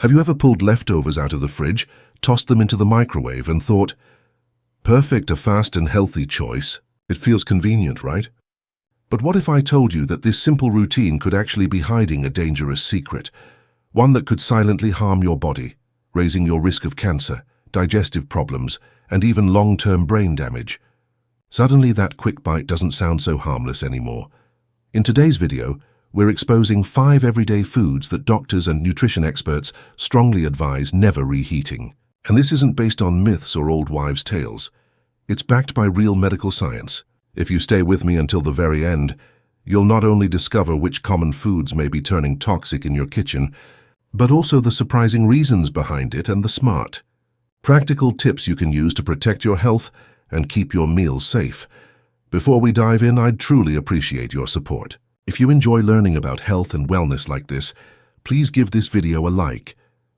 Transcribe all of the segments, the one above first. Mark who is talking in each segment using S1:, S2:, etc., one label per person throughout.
S1: Have you ever pulled leftovers out of the fridge, tossed them into the microwave and thought, perfect, a fast and healthy choice? It feels convenient, right? But what if I told you that this simple routine could actually be hiding a dangerous secret, one that could silently harm your body, raising your risk of cancer, digestive problems, and even long-term brain damage? Suddenly that quick bite doesn't sound so harmless anymore. In today's video, we're exposing 5 everyday foods that doctors and nutrition experts strongly advise never reheating. And this isn't based on myths or old wives' tales. It's backed by real medical science. If you stay with me until the very end, you'll not only discover which common foods may be turning toxic in your kitchen, but also the surprising reasons behind it and the smart, practical tips you can use to protect your health and keep your meals safe. Before we dive in, I'd truly appreciate your support. If you enjoy learning about health and wellness like this, please give this video a like.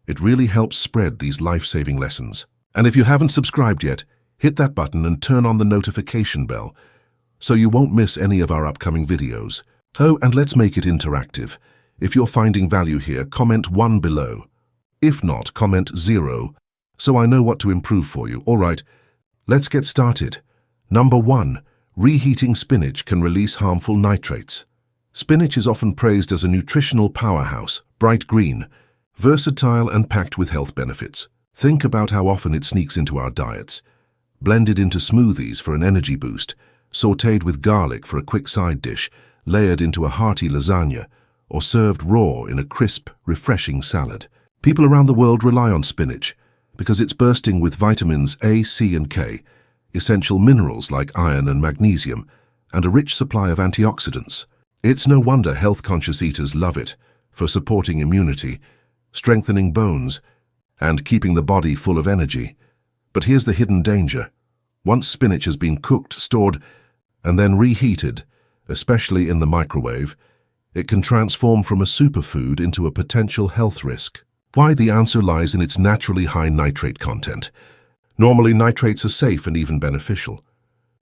S1: It really helps spread these life-saving lessons. And if you haven't subscribed yet, hit that button and turn on the notification bell so you won't miss any of our upcoming videos. Oh, and let's make it interactive. If you're finding value here, comment 1 below. If not, comment 0, so I know what to improve for you. All right, let's get started. Number 1. Reheating spinach can release harmful nitrates. Spinach is often praised as a nutritional powerhouse, bright green, versatile and packed with health benefits. Think about how often it sneaks into our diets. Blended into smoothies for an energy boost, sautéed with garlic for a quick side dish, layered into a hearty lasagna, or served raw in a crisp, refreshing salad. People around the world rely on spinach because it's bursting with vitamins A, C, and K, essential minerals like iron and magnesium, and a rich supply of antioxidants. It's no wonder health-conscious eaters love it for supporting immunity, strengthening bones, and keeping the body full of energy. But here's the hidden danger. Once spinach has been cooked, stored, and then reheated, especially in the microwave, it can transform from a superfood into a potential health risk. Why? The answer lies in its naturally high nitrate content. Normally, nitrates are safe and even beneficial.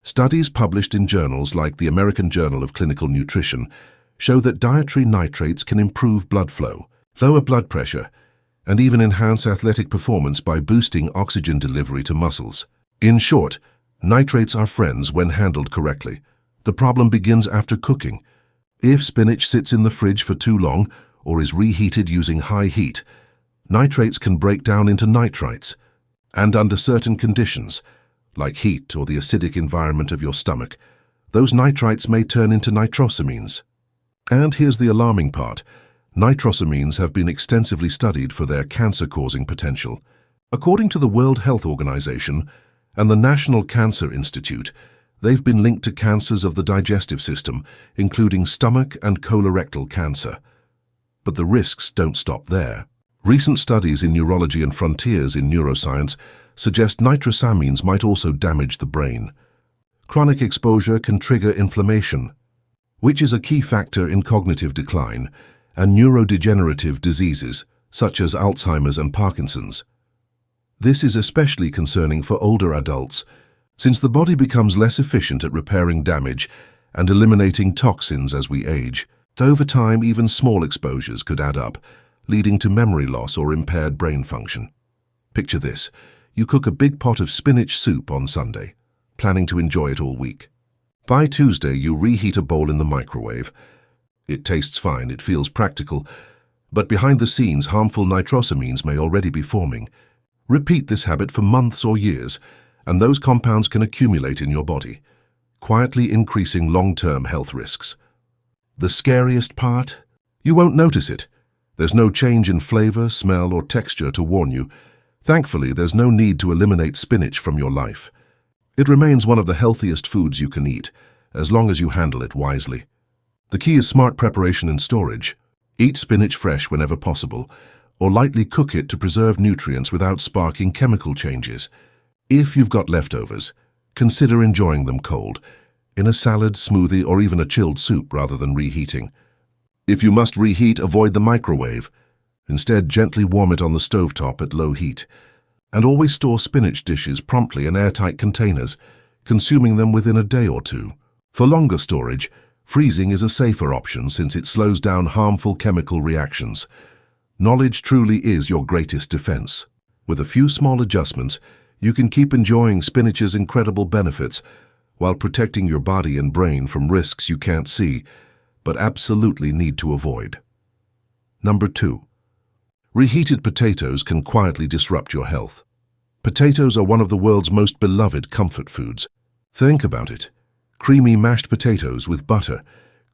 S1: Studies published in journals like the American Journal of Clinical Nutrition show that dietary nitrates can improve blood flow, lower blood pressure, and even enhance athletic performance by boosting oxygen delivery to muscles. In short, nitrates are friends when handled correctly. The problem begins after cooking. If spinach sits in the fridge for too long or is reheated using high heat, nitrates can break down into nitrites, and under certain conditions, like heat or the acidic environment of your stomach, those nitrites may turn into nitrosamines. And here's the alarming part. Nitrosamines have been extensively studied for their cancer-causing potential. According to the World Health Organization and the National Cancer Institute, they've been linked to cancers of the digestive system, including stomach and colorectal cancer. But the risks don't stop there. Recent studies in neurology and frontiers in neuroscience suggest nitrosamines might also damage the brain. Chronic exposure can trigger inflammation, which is a key factor in cognitive decline and neurodegenerative diseases such as Alzheimer's and Parkinson's. This is especially concerning for older adults, since the body becomes less efficient at repairing damage and eliminating toxins as we age. Over time, even small exposures could add up, leading to memory loss or impaired brain function. Picture this. You cook a big pot of spinach soup on Sunday, planning to enjoy it all week. By Tuesday, you reheat a bowl in the microwave. It tastes fine, it feels practical, but behind the scenes, harmful nitrosamines may already be forming. Repeat this habit for months or years, and those compounds can accumulate in your body, quietly increasing long-term health risks. The scariest part? You won't notice it. There's no change in flavor, smell, or texture to warn you. Thankfully, there's no need to eliminate spinach from your life. It remains one of the healthiest foods you can eat, as long as you handle it wisely. The key is smart preparation and storage. Eat spinach fresh whenever possible, or lightly cook it to preserve nutrients without sparking chemical changes. If you've got leftovers, consider enjoying them cold, in a salad, smoothie, or even a chilled soup rather than reheating. If you must reheat, avoid the microwave. Instead, gently warm it on the stovetop at low heat. And always store spinach dishes promptly in airtight containers, consuming them within a day or two. For longer storage, freezing is a safer option since it slows down harmful chemical reactions. Knowledge truly is your greatest defense. With a few small adjustments, you can keep enjoying spinach's incredible benefits while protecting your body and brain from risks you can't see, but absolutely need to avoid. Number 2. Reheated potatoes can quietly disrupt your health. Potatoes are one of the world's most beloved comfort foods. Think about it. Creamy mashed potatoes with butter,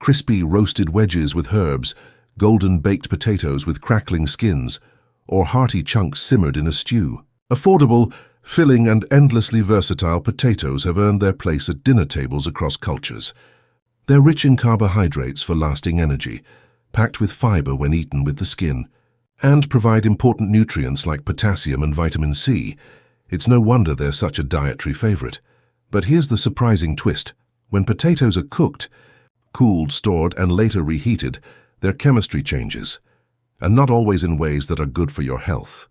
S1: crispy roasted wedges with herbs, golden baked potatoes with crackling skins, or hearty chunks simmered in a stew. Affordable, filling and endlessly versatile potatoes have earned their place at dinner tables across cultures. They're rich in carbohydrates for lasting energy, packed with fiber when eaten with the skin, and provide important nutrients like potassium and vitamin C. It's no wonder they're such a dietary favorite. But here's the surprising twist. When potatoes are cooked, cooled, stored, and later reheated, their chemistry changes, and not always in ways that are good for your health.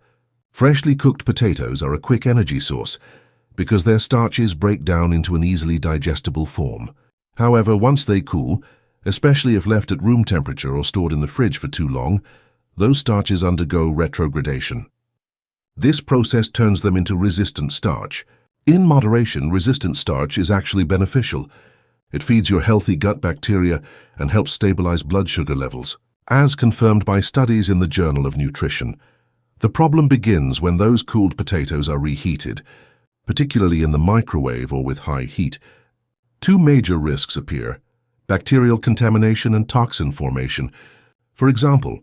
S1: Freshly cooked potatoes are a quick energy source because their starches break down into an easily digestible form. However, once they cool, especially if left at room temperature or stored in the fridge for too long, those starches undergo retrogradation. This process turns them into resistant starch. In moderation, resistant starch is actually beneficial. It feeds your healthy gut bacteria and helps stabilize blood sugar levels, as confirmed by studies in the Journal of Nutrition. The problem begins when those cooled potatoes are reheated, particularly in the microwave or with high heat. Two major risks appear: bacterial contamination and toxin formation. For example,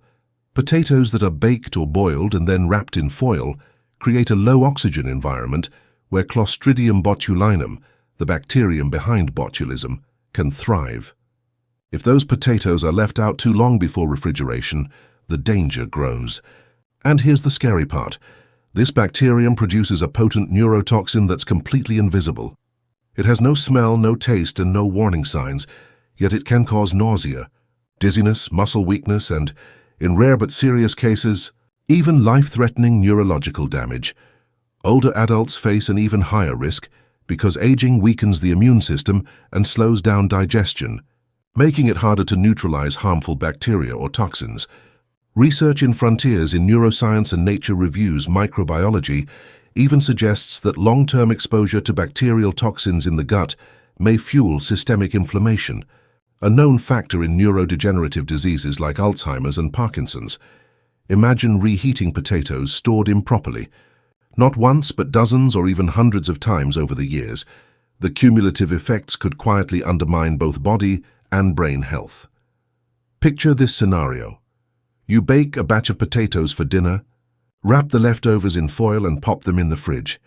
S1: potatoes that are baked or boiled and then wrapped in foil create a low-oxygen environment where Clostridium botulinum, the bacterium behind botulism, can thrive. If those potatoes are left out too long before refrigeration, the danger grows. And here's the scary part. This bacterium produces a potent neurotoxin that's completely invisible. It has no smell, no taste, and no warning signs, yet it can cause nausea, dizziness, muscle weakness, and, in rare but serious cases, even life-threatening neurological damage. Older adults face an even higher risk because aging weakens the immune system and slows down digestion, making it harder to neutralize harmful bacteria or toxins. Research in Frontiers in Neuroscience and Nature Reviews Microbiology even suggests that long-term exposure to bacterial toxins in the gut may fuel systemic inflammation, a known factor in neurodegenerative diseases like Alzheimer's and Parkinson's. Imagine reheating potatoes stored improperly. Not once, but dozens or even hundreds of times over the years. The cumulative effects could quietly undermine both body and brain health. Picture this scenario. You bake a batch of potatoes for dinner, wrap the leftovers in foil and pop them in the fridge.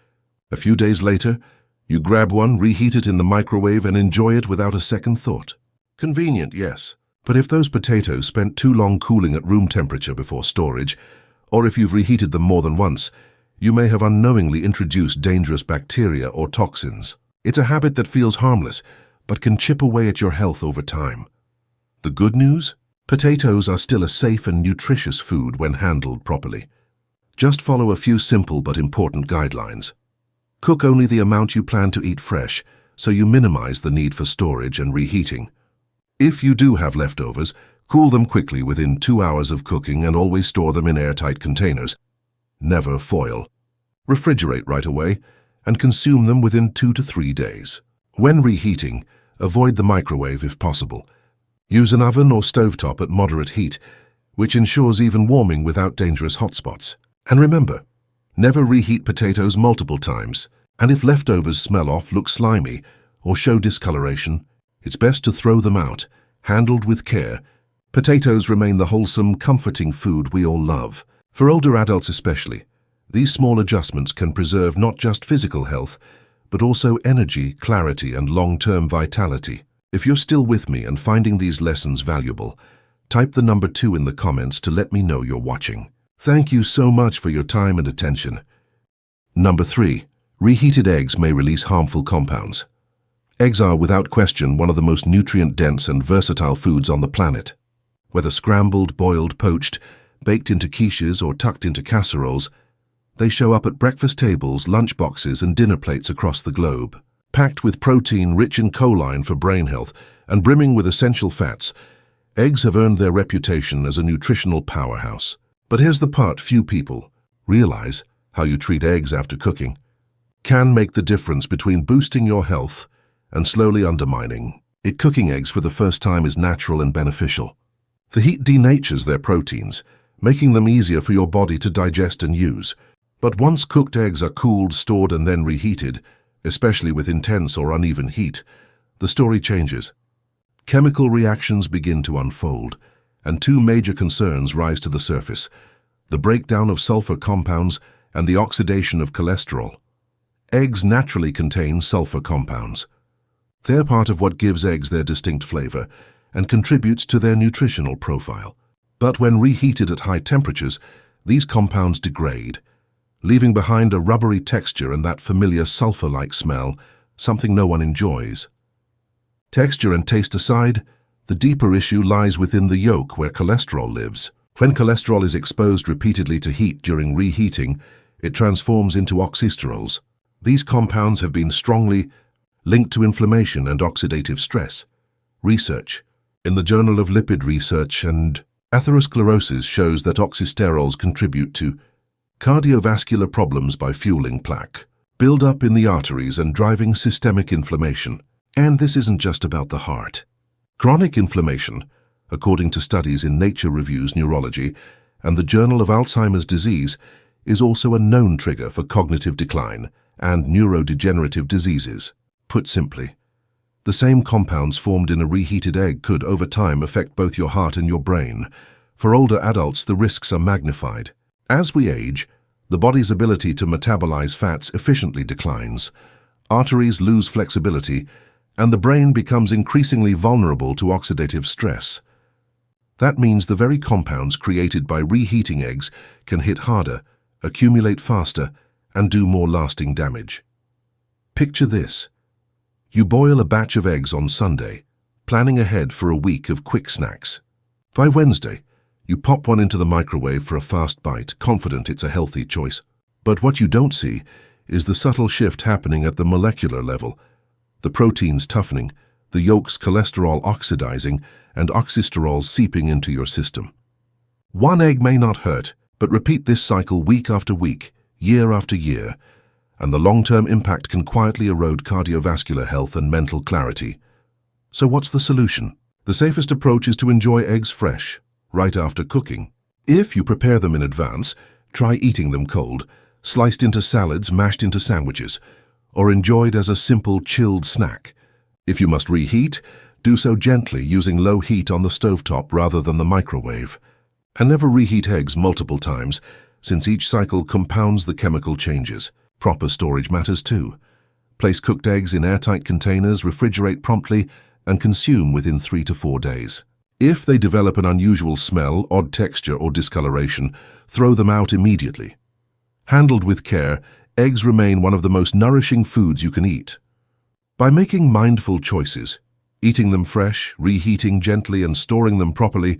S1: A few days later, you grab one, reheat it in the microwave and enjoy it without a second thought. Convenient, yes. But if those potatoes spent too long cooling at room temperature before storage, or if you've reheated them more than once, you may have unknowingly introduced dangerous bacteria or toxins. It's a habit that feels harmless, but can chip away at your health over time. The good news? Potatoes are still a safe and nutritious food when handled properly. Just follow a few simple but important guidelines. Cook only the amount you plan to eat fresh, so you minimize the need for storage and reheating. If you do have leftovers, cool them quickly within 2 hours of cooking and always store them in airtight containers. Never foil. Refrigerate right away and consume them within 2 to 3 days. When reheating, avoid the microwave if possible. Use an oven or stovetop at moderate heat, which ensures even warming without dangerous hotspots. And remember, never reheat potatoes multiple times, and if leftovers smell off, look slimy, or show discoloration, it's best to throw them out. Handled with care, potatoes remain the wholesome, comforting food we all love. For older adults especially, these small adjustments can preserve not just physical health, but also energy, clarity, and long-term vitality. If you're still with me and finding these lessons valuable, type the number 2 in the comments to let me know you're watching. Thank you so much for your time and attention. Number 3. Reheated eggs may release harmful compounds. Eggs are, without question, one of the most nutrient-dense and versatile foods on the planet. Whether scrambled, boiled, poached, baked into quiches, or tucked into casseroles, they show up at breakfast tables, lunch boxes, and dinner plates across the globe. Packed with protein rich in choline for brain health and brimming with essential fats, eggs have earned their reputation as a nutritional powerhouse. But here's the part few people realize: how you treat eggs after cooking can make the difference between boosting your health and slowly undermining it. Cooking eggs for the first time is natural and beneficial. The heat denatures their proteins, making them easier for your body to digest and use. But once cooked eggs are cooled, stored, and then reheated, especially with intense or uneven heat, the story changes. Chemical reactions begin to unfold, and two major concerns rise to the surface: the breakdown of sulfur compounds and the oxidation of cholesterol. Eggs naturally contain sulfur compounds. They're part of what gives eggs their distinct flavor and contributes to their nutritional profile. But when reheated at high temperatures, these compounds degrade, leaving behind a rubbery texture and that familiar sulfur-like smell, something no one enjoys. Texture and taste aside, the deeper issue lies within the yolk where cholesterol lives. When cholesterol is exposed repeatedly to heat during reheating, it transforms into oxysterols. These compounds have been strongly linked to inflammation and oxidative stress. Research in the Journal of Lipid Research and Atherosclerosis shows that oxysterols contribute to cardiovascular problems by fueling plaque build-up in the arteries and driving systemic inflammation. And this isn't just about the heart. Chronic inflammation, according to studies in Nature Reviews Neurology and the Journal of Alzheimer's Disease, is also a known trigger for cognitive decline and neurodegenerative diseases. Put simply, the same compounds formed in a reheated egg could, over time, affect both your heart and your brain. For older adults, the risks are magnified. As we age, the body's ability to metabolize fats efficiently declines, arteries lose flexibility, and the brain becomes increasingly vulnerable to oxidative stress. That means the very compounds created by reheating eggs can hit harder, accumulate faster, and do more lasting damage. Picture this. You boil a batch of eggs on Sunday, planning ahead for a week of quick snacks. By Wednesday, you pop one into the microwave for a fast bite, confident it's a healthy choice. But what you don't see is the subtle shift happening at the molecular level: the proteins toughening, the yolk's cholesterol oxidizing, and oxysterols seeping into your system. One egg may not hurt, but repeat this cycle week after week, year after year, and the long-term impact can quietly erode cardiovascular health and mental clarity. So what's the solution? The safest approach is to enjoy eggs fresh, right after cooking. If you prepare them in advance, try eating them cold, sliced into salads, mashed into sandwiches, or enjoyed as a simple chilled snack. If you must reheat, do so gently using low heat on the stovetop rather than the microwave. And never reheat eggs multiple times, since each cycle compounds the chemical changes. Proper storage matters too. Place cooked eggs in airtight containers, refrigerate promptly, and consume within 3 to 4 days. If they develop an unusual smell, odd texture, or discoloration, throw them out immediately. Handled with care, eggs remain one of the most nourishing foods you can eat. By making mindful choices, eating them fresh, reheating gently, and storing them properly,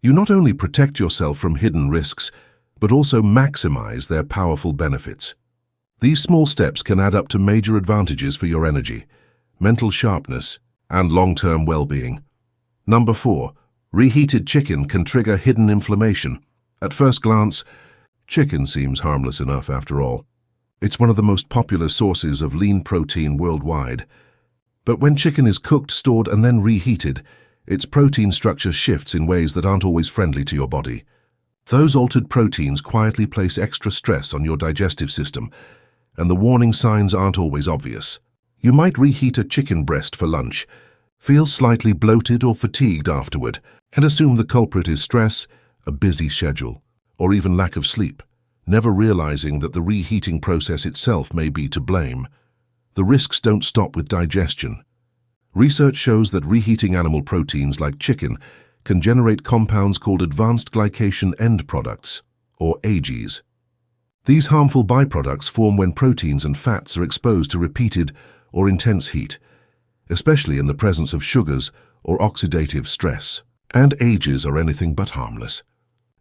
S1: you not only protect yourself from hidden risks, but also maximize their powerful benefits. These small steps can add up to major advantages for your energy, mental sharpness, and long-term well-being. Number 4. Reheated chicken can trigger hidden inflammation. At first glance, chicken seems harmless enough after all. It's one of the most popular sources of lean protein worldwide. But when chicken is cooked, stored, and then reheated, its protein structure shifts in ways that aren't always friendly to your body. Those altered proteins quietly place extra stress on your digestive system, and the warning signs aren't always obvious. You might reheat a chicken breast for lunch, feel slightly bloated or fatigued afterward, and assume the culprit is stress, a busy schedule, or even lack of sleep, never realizing that the reheating process itself may be to blame. The risks don't stop with digestion. Research shows that reheating animal proteins like chicken can generate compounds called advanced glycation end products, or AGEs. These harmful byproducts form when proteins and fats are exposed to repeated or intense heat, especially in the presence of sugars or oxidative stress. And AGEs are anything but harmless.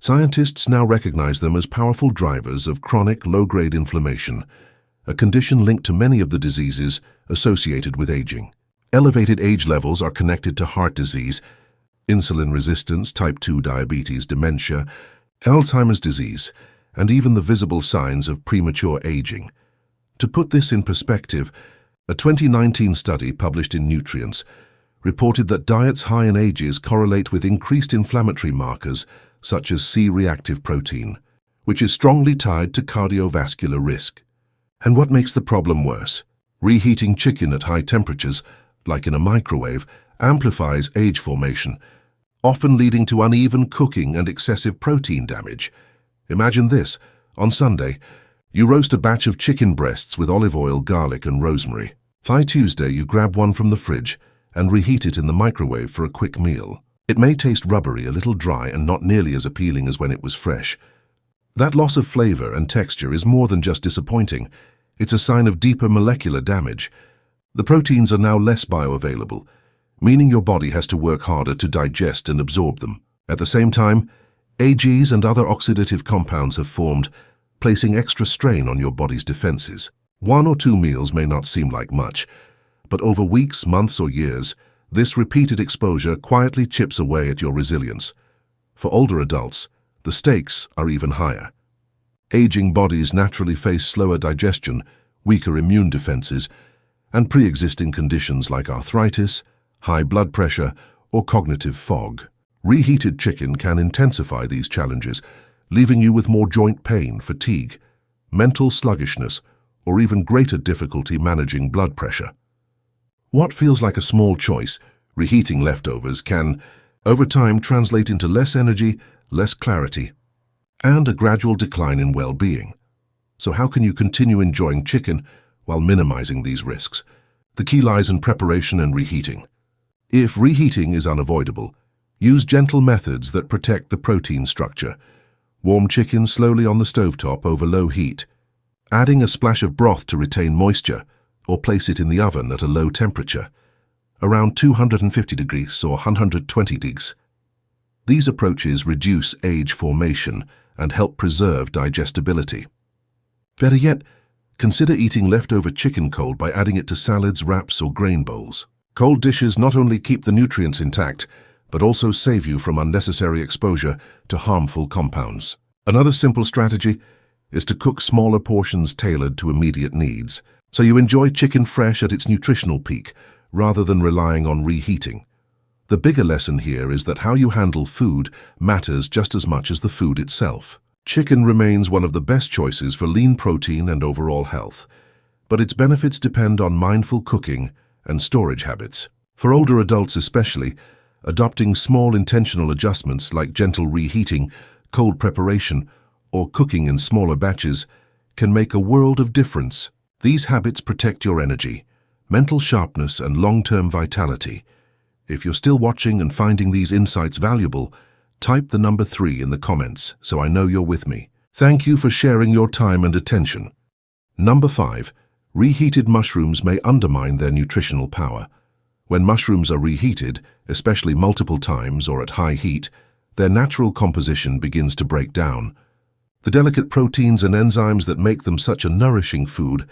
S1: Scientists now recognize them as powerful drivers of chronic low-grade inflammation, a condition linked to many of the diseases associated with aging. Elevated age levels are connected to heart disease, insulin resistance, type 2 diabetes, dementia, Alzheimer's disease, and even the visible signs of premature aging. To put this in perspective, a 2019 study published in Nutrients reported that diets high in ages correlate with increased inflammatory markers such as C-reactive protein, which is strongly tied to cardiovascular risk. And what makes the problem worse? Reheating chicken at high temperatures, like in a microwave, amplifies age formation, often leading to uneven cooking and excessive protein damage. Imagine this: on Sunday, you roast a batch of chicken breasts with olive oil, garlic, and rosemary. By Tuesday, you grab one from the fridge and reheat it in the microwave for a quick meal. It may taste rubbery, a little dry, and not nearly as appealing as when it was fresh. That loss of flavor and texture is more than just disappointing. It's a sign of deeper molecular damage. The proteins are now less bioavailable, meaning your body has to work harder to digest and absorb them. At the same time, AGs and other oxidative compounds have formed, placing extra strain on your body's defenses. 1 or 2 meals may not seem like much, but over weeks, months, or years, this repeated exposure quietly chips away at your resilience. For older adults, the stakes are even higher. Aging bodies naturally face slower digestion, weaker immune defenses, and pre-existing conditions like arthritis, high blood pressure, or cognitive fog. Reheated chicken can intensify these challenges, leaving you with more joint pain, fatigue, mental sluggishness, or even greater difficulty managing blood pressure. What feels like a small choice, reheating leftovers, can, over time, translate into less energy, less clarity, and a gradual decline in well-being. So how can you continue enjoying chicken while minimizing these risks? The key lies in preparation and reheating. If reheating is unavoidable, use gentle methods that protect the protein structure. Warm chicken slowly on the stovetop over low heat, adding a splash of broth to retain moisture, or place it in the oven at a low temperature, around 250 degrees or 120 degrees. These approaches reduce age formation and help preserve digestibility. Better yet, consider eating leftover chicken cold by adding it to salads, wraps, or grain bowls. Cold dishes not only keep the nutrients intact, but also save you from unnecessary exposure to harmful compounds. Another simple strategy is to cook smaller portions tailored to immediate needs, so you enjoy chicken fresh at its nutritional peak, rather than relying on reheating. The bigger lesson here is that how you handle food matters just as much as the food itself. Chicken remains one of the best choices for lean protein and overall health, but its benefits depend on mindful cooking and storage habits. For older adults especially, adopting small intentional adjustments like gentle reheating, cold preparation, or cooking in smaller batches can make a world of difference. These habits protect your energy, mental sharpness, and long-term vitality. If you're still watching and finding these insights valuable, type the number 3 in the comments so I know you're with me. Thank you for sharing your time and attention. Number 5. Reheated mushrooms may undermine their nutritional power. When mushrooms are reheated, especially multiple times or at high heat, their natural composition begins to break down. The delicate proteins and enzymes that make them such a nourishing food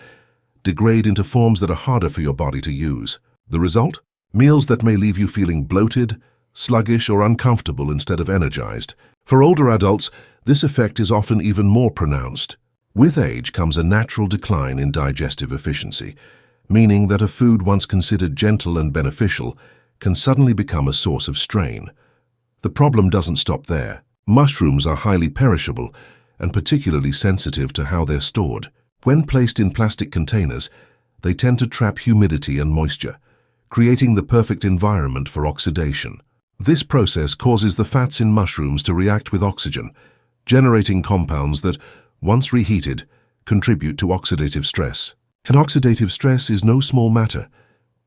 S1: degrade into forms that are harder for your body to use. The result? Meals that may leave you feeling bloated, sluggish, or uncomfortable instead of energized. For older adults, this effect is often even more pronounced. With age comes a natural decline in digestive efficiency, meaning that a food once considered gentle and beneficial can suddenly become a source of strain. The problem doesn't stop there. Mushrooms are highly perishable and particularly sensitive to how they're stored. When placed in plastic containers, they tend to trap humidity and moisture, creating the perfect environment for oxidation. This process causes the fats in mushrooms to react with oxygen, generating compounds that, once reheated, contribute to oxidative stress. And oxidative stress is no small matter.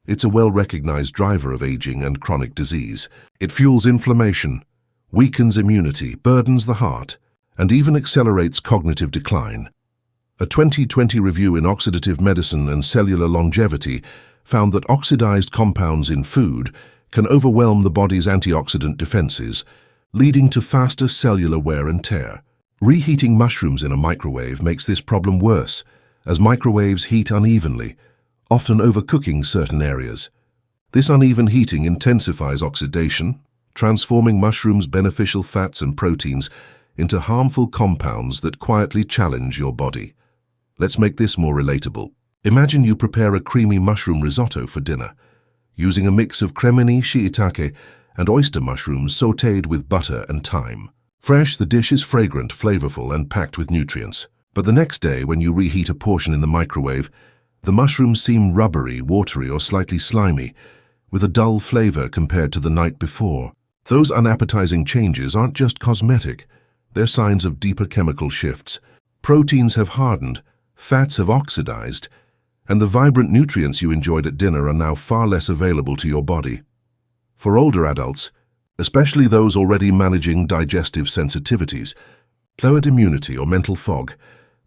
S1: It's a well-recognized driver of aging and chronic disease. It fuels inflammation, weakens immunity, burdens the heart, and even accelerates cognitive decline. A 2020 review in Oxidative Medicine and Cellular Longevity found that oxidized compounds in food can overwhelm the body's antioxidant defenses, leading to faster cellular wear and tear. Reheating mushrooms in a microwave makes this problem worse, as microwaves heat unevenly, often overcooking certain areas. This uneven heating intensifies oxidation, transforming mushrooms' beneficial fats and proteins into harmful compounds that quietly challenge your body. Let's make this more relatable. Imagine you prepare a creamy mushroom risotto for dinner, using a mix of cremini, shiitake, and oyster mushrooms sautéed with butter and thyme. Fresh, the dish is fragrant, flavorful, and packed with nutrients. But the next day, when you reheat a portion in the microwave, the mushrooms seem rubbery, watery, or slightly slimy, with a dull flavor compared to the night before. Those unappetizing changes aren't just cosmetic. They're signs of deeper chemical shifts. Proteins have hardened, fats have oxidized, and the vibrant nutrients you enjoyed at dinner are now far less available to your body. For older adults, especially those already managing digestive sensitivities, lowered immunity, or mental fog,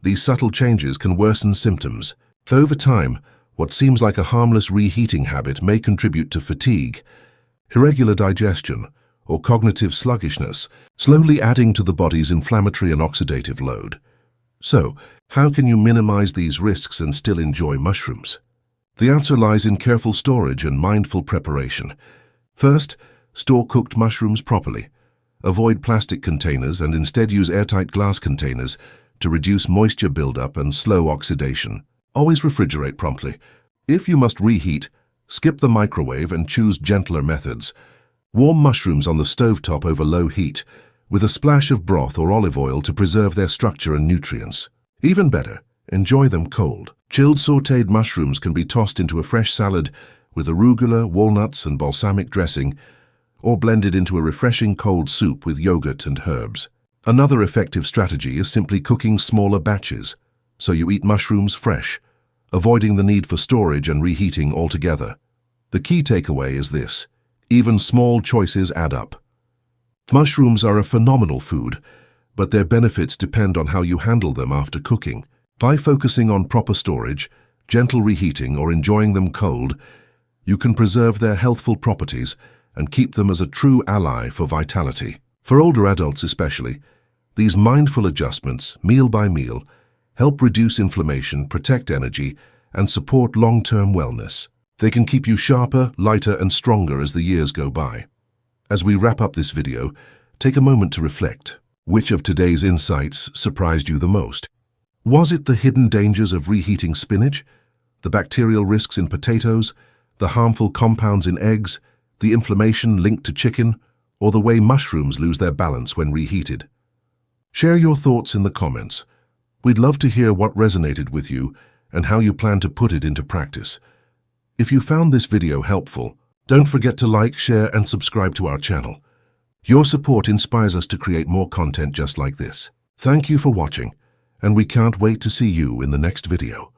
S1: these subtle changes can worsen symptoms. Though over time, what seems like a harmless reheating habit may contribute to fatigue, irregular digestion, or cognitive sluggishness, slowly adding to the body's inflammatory and oxidative load. So, how can you minimize these risks and still enjoy mushrooms? The answer lies in careful storage and mindful preparation. First, store cooked mushrooms properly. Avoid plastic containers and instead use airtight glass containers to reduce moisture buildup and slow oxidation. Always refrigerate promptly. If you must reheat, skip the microwave and choose gentler methods. Warm mushrooms on the stovetop over low heat, with a splash of broth or olive oil to preserve their structure and nutrients. Even better, enjoy them cold. Chilled sautéed mushrooms can be tossed into a fresh salad with arugula, walnuts, and balsamic dressing, or blended into a refreshing cold soup with yogurt and herbs. Another effective strategy is simply cooking smaller batches, so you eat mushrooms fresh, avoiding the need for storage and reheating altogether. The key takeaway is this: even small choices add up. Mushrooms are a phenomenal food, but their benefits depend on how you handle them after cooking. By focusing on proper storage, gentle reheating, or enjoying them cold, you can preserve their healthful properties and keep them as a true ally for vitality. For older adults especially, these mindful adjustments, meal by meal, help reduce inflammation, protect energy, and support long-term wellness. They can keep you sharper, lighter, and stronger as the years go by. As we wrap up this video, take a moment to reflect. Which of today's insights surprised you the most? Was it the hidden dangers of reheating spinach, the bacterial risks in potatoes, the harmful compounds in eggs, the inflammation linked to chicken, or the way mushrooms lose their balance when reheated? Share your thoughts in the comments. We'd love to hear what resonated with you and how you plan to put it into practice. If you found this video helpful, don't forget to like, share, and subscribe to our channel. Your support inspires us to create more content just like this. Thank you for watching, and we can't wait to see you in the next video.